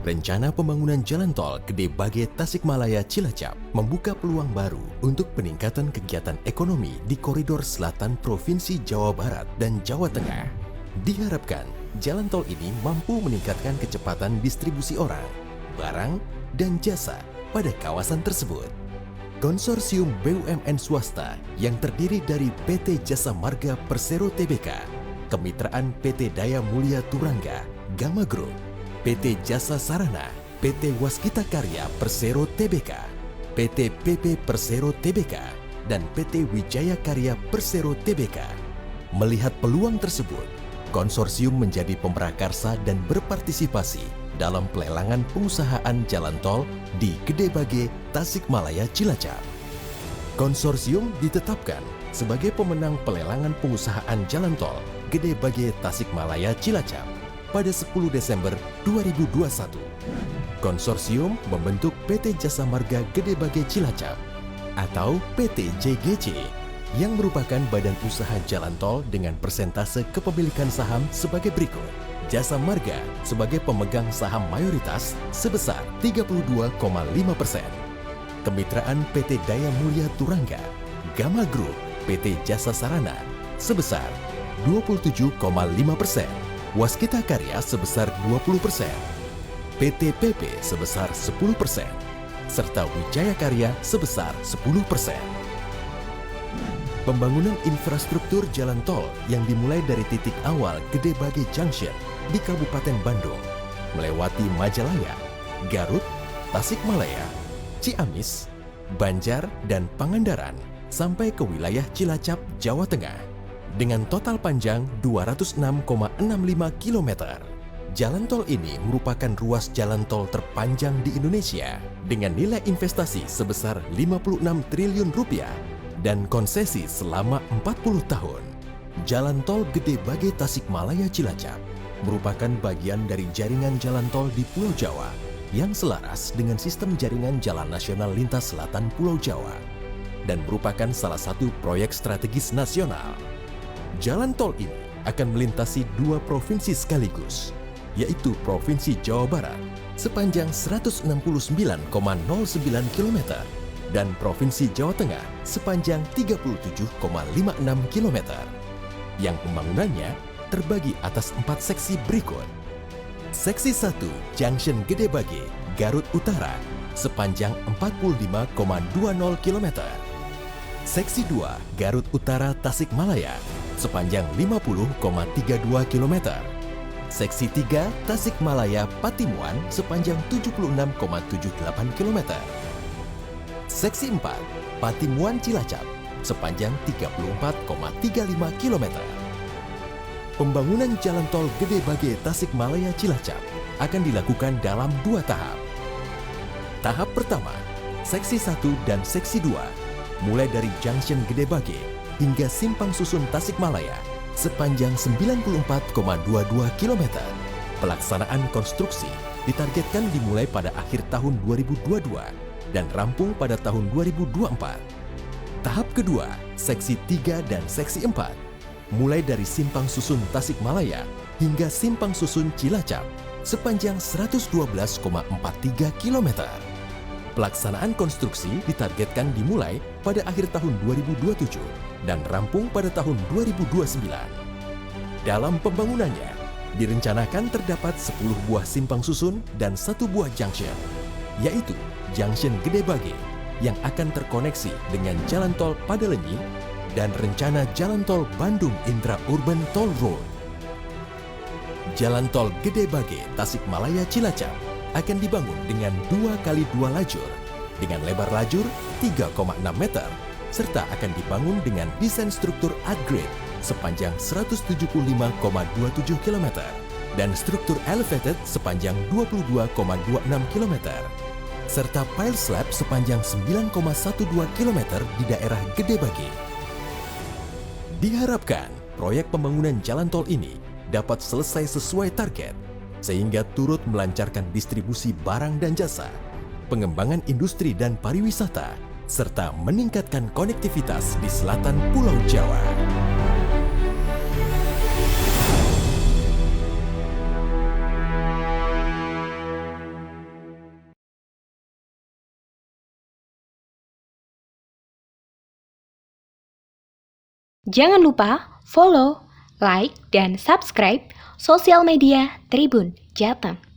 Rencana pembangunan Jalan Tol Gede Bage Tasikmalaya Cilacap membuka peluang baru untuk peningkatan kegiatan ekonomi di koridor selatan Provinsi Jawa Barat dan Jawa Tengah. Diharapkan, jalan tol ini mampu meningkatkan kecepatan distribusi orang, barang, dan jasa pada kawasan tersebut. Konsorsium BUMN swasta yang terdiri dari PT Jasa Marga Persero Tbk, Kemitraan PT Daya Mulia Turangga, Gama Group, PT Jasa Sarana, PT Waskita Karya Persero Tbk, PT PP Persero Tbk, dan PT Wijaya Karya Persero Tbk. Melihat peluang tersebut, konsorsium menjadi pemrakarsa dan berpartisipasi dalam pelelangan pengusahaan jalan tol di Gede Bage, Tasikmalaya, Cilacap. Konsorsium ditetapkan sebagai pemenang pelelangan pengusahaan jalan tol Gede Bage, Tasikmalaya, Cilacap pada 10 Desember 2021. Konsorsium membentuk PT Jasa Marga Gede Bage Cilacap atau PT JGC yang merupakan badan usaha jalan tol dengan persentase kepemilikan saham sebagai berikut. Jasa Marga sebagai pemegang saham mayoritas sebesar 32,5%. Kemitraan PT Daya Mulia Turangga, Gama Group, PT Jasa Sarana sebesar 27,5%. Waskita Karya sebesar 20%, PT PP sebesar 10%, serta Wijaya Karya sebesar 10%. Pembangunan infrastruktur jalan tol yang dimulai dari titik awal Gede Bage Junction di Kabupaten Bandung, melewati Majalaya, Garut, Tasikmalaya, Ciamis, Banjar, dan Pangandaran, sampai ke wilayah Cilacap, Jawa Tengah. Dengan total panjang 206,65 km. Jalan tol ini merupakan ruas jalan tol terpanjang di Indonesia dengan nilai investasi sebesar 56 triliun rupiah dan konsesi selama 40 tahun. Jalan tol Gede Bage Tasikmalaya Cilacap merupakan bagian dari jaringan jalan tol di Pulau Jawa yang selaras dengan sistem jaringan jalan nasional lintas selatan Pulau Jawa dan merupakan salah satu proyek strategis nasional. Jalan tol ini akan melintasi 2 provinsi sekaligus, yaitu Provinsi Jawa Barat sepanjang 169,09 km dan Provinsi Jawa Tengah sepanjang 37,56 km. Yang pembangunannya terbagi atas 4 seksi berikut. Seksi 1 Junction Gede Bage, Garut Utara sepanjang 45,20 km. Seksi 2 Garut Utara Tasikmalaya sepanjang 50,32 km. Seksi 3 Tasikmalaya Patimuan sepanjang 76,78 km. Seksi 4 Patimuan Cilacap sepanjang 34,35 km. Pembangunan jalan tol Gede Bage Tasikmalaya Cilacap akan dilakukan dalam 2 tahap. Tahap pertama, Seksi 1 dan Seksi 2 mulai dari Junction Gede Bage hingga Simpang Susun Tasikmalaya sepanjang 94,22 km. Pelaksanaan konstruksi ditargetkan dimulai pada akhir tahun 2022 dan rampung pada tahun 2024. Tahap kedua, Seksi 3 dan Seksi 4, mulai dari Simpang Susun Tasikmalaya hingga Simpang Susun Cilacap sepanjang 112,43 km. Pelaksanaan konstruksi ditargetkan dimulai pada akhir tahun 2027 dan rampung pada tahun 2029. Dalam pembangunannya, direncanakan terdapat 10 buah simpang susun dan 1 buah junction, yaitu Junction Gede Bage yang akan terkoneksi dengan Jalan Tol Padalenyi dan rencana Jalan Tol Bandung Intra-Urban Toll Road. Jalan Tol Gede Bage Tasikmalaya Cilacap akan dibangun dengan 2x2 lajur dengan lebar lajur 3,6 meter serta akan dibangun dengan desain struktur upgrade sepanjang 175,27 km dan struktur elevated sepanjang 22,26 km serta pile slab sepanjang 9,12 km di daerah Gede Bage. Diharapkan proyek pembangunan jalan tol ini dapat selesai sesuai target sehingga turut melancarkan distribusi barang dan jasa, pengembangan industri dan pariwisata, serta meningkatkan konektivitas di selatan Pulau Jawa. Jangan lupa follow, like, dan subscribe sosial media Tribun Jateng.